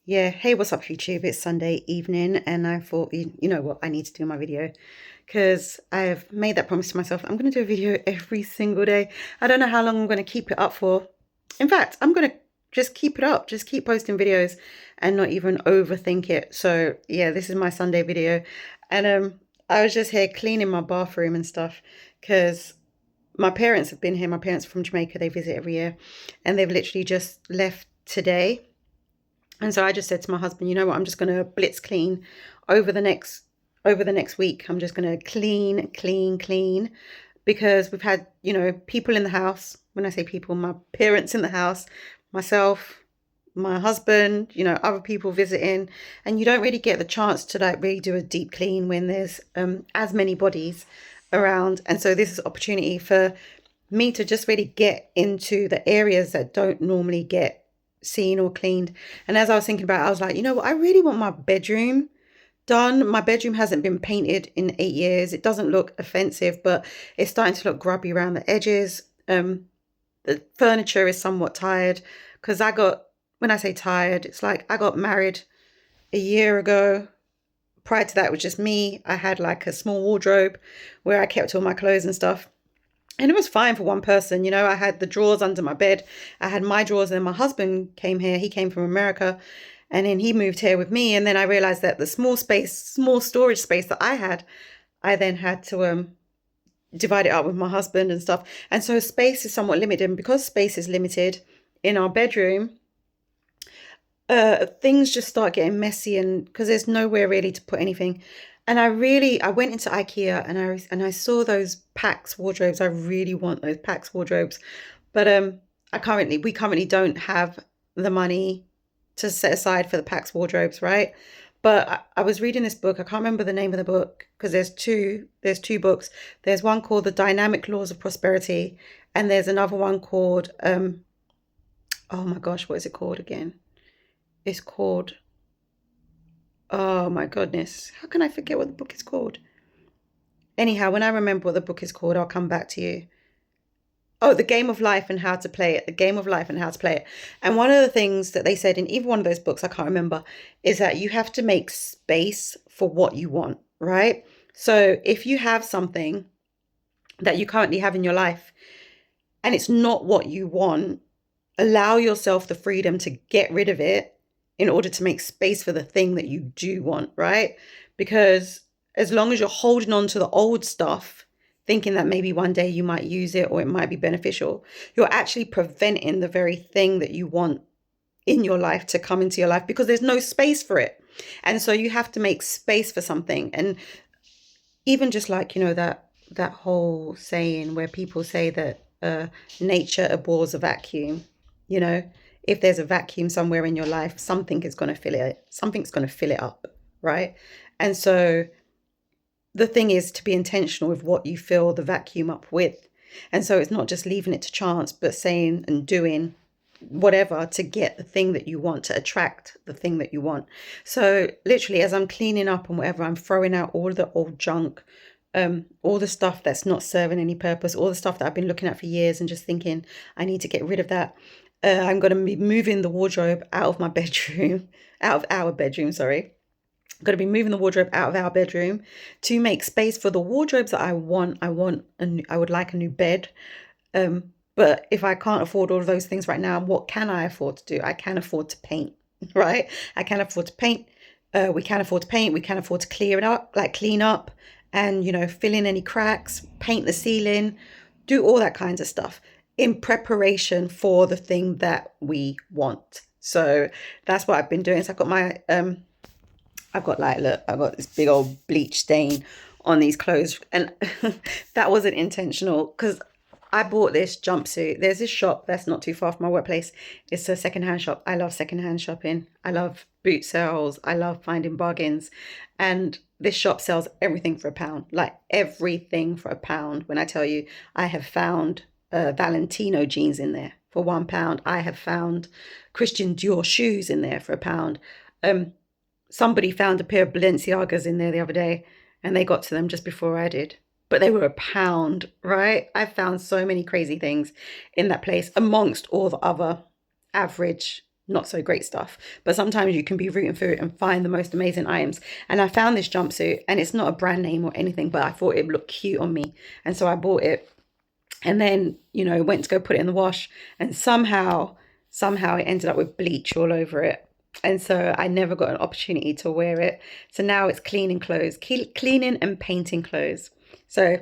Yeah, hey, what's up, YouTube? It's Sunday evening, and I thought, you know what, I need to do my video because I've made that promise to myself. I'm going to do a video every single day. I don't know how long I'm going to keep it up for. In fact, I'm going to just keep it up, just keep posting videos and not even overthink it. So, yeah, this is my Sunday video. And I was just here cleaning my bathroom and stuff because my parents have been here. My parents are from Jamaica. They visit every year, and they've literally just left today. And so I just said to my husband, you know what, I'm just going to blitz clean over the next week. I'm just going to clean because we've had, people in the house. When I say people, my parents in the house, myself, my husband, other people visiting, and you don't really get the chance to like really do a deep clean when there's as many bodies around. And so this is opportunity for me to just really get into the areas that don't normally get seen or cleaned. And as I was thinking about it, I was like, you know what, I really want my bedroom done. My bedroom hasn't been painted in 8 years. It doesn't look offensive, but it's starting to look grubby around the edges. The furniture is somewhat tired because when I say tired, it's like I got married a year ago. Prior to that, it was just me. I had like a small wardrobe where I kept all my clothes and stuff. And it was fine for one person. I had the drawers under my bed. I had my drawers, and then my husband came here. He came from America, and then he moved here with me. And then I realized that the small storage space that I then had to divide it up with my husband and stuff. And so space is somewhat limited. And because space is limited in our bedroom, things just start getting messy, and because there's nowhere really to put anything. And I went into IKEA and I saw those Pax wardrobes. I really want those Pax wardrobes, but we currently don't have the money to set aside for the Pax wardrobes, right? But I was reading this book. I can't remember the name of the book because there's two books. There's one called The Dynamic Laws of Prosperity, and there's another one called oh my gosh, what is it called again? It's called, oh my goodness, how can I forget what the book is called? Anyhow, when I remember what the book is called, I'll come back to you. Oh, The Game of Life and How to Play It. The Game of Life and How to Play It. And one of the things that they said in either one of those books, I can't remember, is that you have to make space for what you want, right? So if you have something that you currently have in your life and it's not what you want, allow yourself the freedom to get rid of it in order to make space for the thing that you do want, right? Because as long as you're holding on to the old stuff, thinking that maybe one day you might use it or it might be beneficial, you're actually preventing the very thing that you want in your life to come into your life because there's no space for it. And so you have to make space for something. And even just like, that whole saying where people say that nature abhors a vacuum, if there's a vacuum somewhere in your life, something is going to fill it. Something's going to fill it up, right? And so the thing is to be intentional with what you fill the vacuum up with. And so it's not just leaving it to chance, but saying and doing whatever to get the thing that you want, to attract the thing that you want. So literally, as I'm cleaning up and whatever, I'm throwing out all the old junk, all the stuff that's not serving any purpose, all the stuff that I've been looking at for years and just thinking I need to get rid of that. I'm going to be moving the wardrobe out of my bedroom, out of our bedroom, sorry. I'm going to be moving the wardrobe out of our bedroom to make space for the wardrobes that I want. I would like a new bed. But if I can't afford all of those things right now, what can I afford to do? I can afford to paint, right? I can afford to paint. We can afford to paint. We can afford to clean up and, fill in any cracks, paint the ceiling, do all that kinds of stuff in preparation for the thing that we want. So that's what I've been doing. So I've got my, I've got this big old bleach stain on these clothes, and that wasn't intentional because I bought this jumpsuit. There's this shop that's not too far from my workplace. It's a secondhand shop. I love secondhand shopping. I love boot sales. I love finding bargains. And this shop sells everything for £1, like everything for £1. When I tell you, I have found Valentino jeans in there for £1. I have found Christian Dior shoes in there for £1. Somebody found a pair of Balenciagas in there the other day, and they got to them just before I did. But they were £1, right? I found so many crazy things in that place amongst all the other average not so great stuff. But sometimes you can be rooting for it and find the most amazing items. And I found this jumpsuit, and it's not a brand name or anything, but I thought it looked cute on me. And so I bought it. And then, went to go put it in the wash, and somehow it ended up with bleach all over it. And so I never got an opportunity to wear it. So now it's cleaning clothes, cleaning and painting clothes. So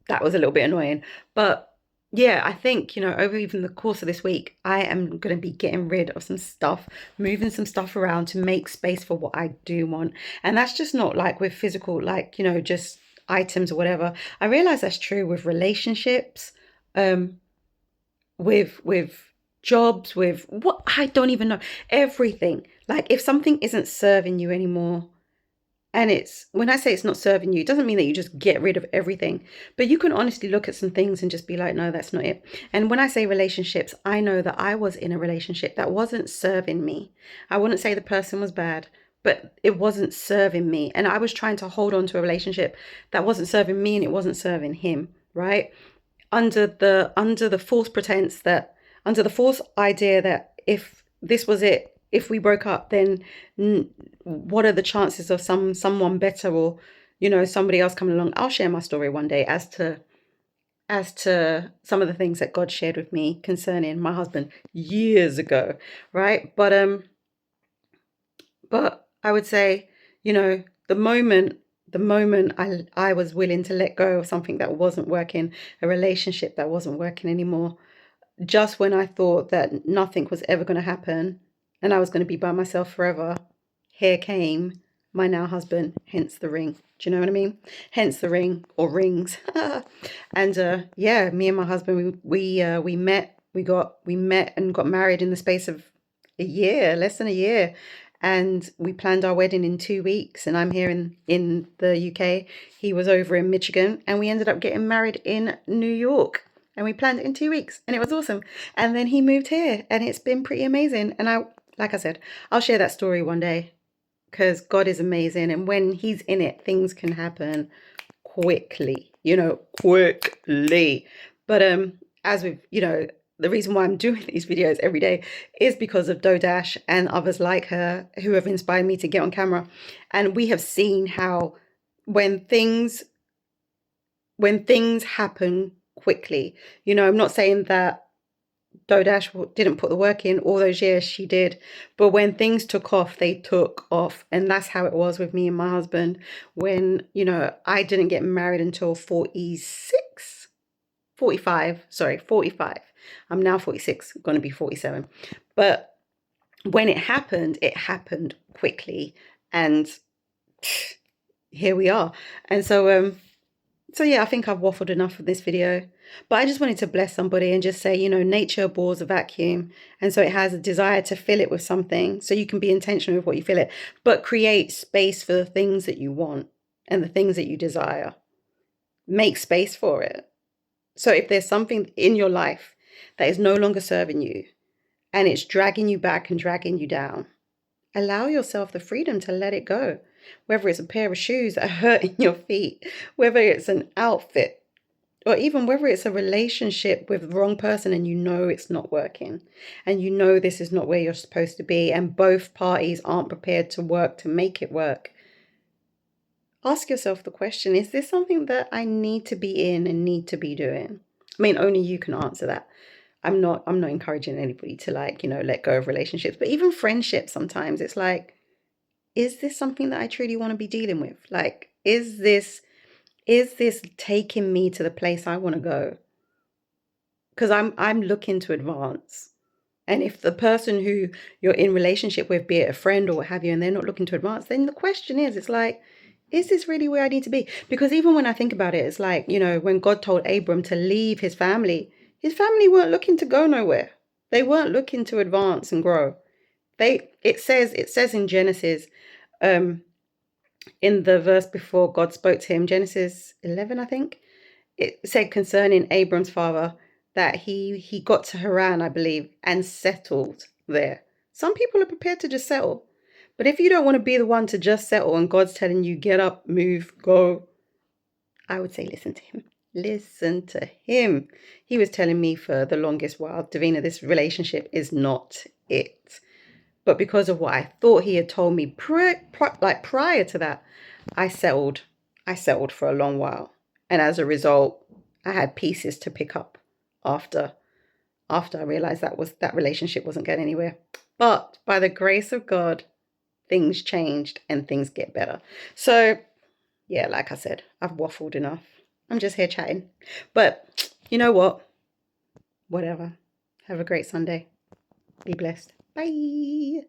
that was a little bit annoying. But yeah, I think, over even the course of this week, I am going to be getting rid of some stuff, moving some stuff around to make space for what I do want. And that's just not like with physical, like, just items or whatever. I realize that's true with relationships, with jobs, with what I don't even know, everything. Like if something isn't serving you anymore, and when I say it's not serving you, it doesn't mean that you just get rid of everything, but you can honestly look at some things and just be like, no, that's not it. And when I say relationships, I know that I was in a relationship that wasn't serving me. I wouldn't say the person was bad, but it wasn't serving me. And I was trying to hold on to a relationship that wasn't serving me and it wasn't serving him, right? Under the false pretense that, under the false idea that if this was it, if we broke up, then what are the chances of someone better, or somebody else coming along? I'll share my story one day as to some of the things that God shared with me concerning my husband years ago, right? But I would say, the moment I was willing to let go of something that wasn't working, a relationship that wasn't working anymore, just when I thought that nothing was ever going to happen and I was going to be by myself forever, here came my now husband, hence the ring. Do you know what I mean? Hence the ring, or rings. And yeah, me and my husband, we met and got married in the space of a year, less than a year. And we planned our wedding in 2 weeks, and I'm here in the UK. He was over in Michigan, and we ended up getting married in New York. And we planned it in 2 weeks, and it was awesome. And then he moved here, and it's been pretty amazing. And like I said, I'll share that story one day, because God is amazing. And when he's in it, things can happen quickly, quickly. But as with, the reason why I'm doing these videos every day is because of Dodash and others like her who have inspired me to get on camera. And we have seen how when things happen quickly, I'm not saying that Dodash didn't put the work in all those years, she did. But when things took off, they took off. And that's how it was with me and my husband. When, I didn't get married until 45. I'm now 46, going to be 47. But when it happened quickly. And here we are. And so yeah, I think I've waffled enough for this video, but I just wanted to bless somebody and just say, nature abhors a vacuum. And so it has a desire to fill it with something. So you can be intentional with what you fill it, but create space for the things that you want and the things that you desire. Make space for it. So if there's something in your life that is no longer serving you and it's dragging you back and dragging you down, allow yourself the freedom to let it go. Whether it's a pair of shoes that are hurting your feet, whether it's an outfit, or even whether it's a relationship with the wrong person and it's not working, and this is not where you're supposed to be, and both parties aren't prepared to work to make it work. Ask yourself the question, is this something that I need to be in and need to be doing? I mean, only you can answer that. I'm not encouraging anybody to let go of relationships, but even friendships, sometimes it's like, is this something that I truly want to be dealing with? Like, is this taking me to the place I want to go? Because I'm looking to advance. And if the person who you're in relationship with, be it a friend or what have you, and they're not looking to advance, then the question is like, is this really where I need to be? Because even when I think about it, it's like, when God told Abram to leave his family weren't looking to go nowhere. They weren't looking to advance and grow. It says in Genesis, in the verse before God spoke to him, Genesis 11, I think, it said concerning Abram's father that he got to Haran, I believe, and settled there. Some people are prepared to just settle. But if you don't want to be the one to just settle and God's telling you, get up, move, go, I would say listen to him. Listen to him. He was telling me for the longest while, Davina, this relationship is not it. But because of what I thought he had told me like prior to that, I settled. I settled for a long while. And as a result, I had pieces to pick up after I realized that relationship wasn't going anywhere. But by the grace of God, things changed and things get better. So, yeah, like I said, I've waffled enough. I'm just here chatting. But you know what? Whatever. Have a great Sunday. Be blessed. Bye.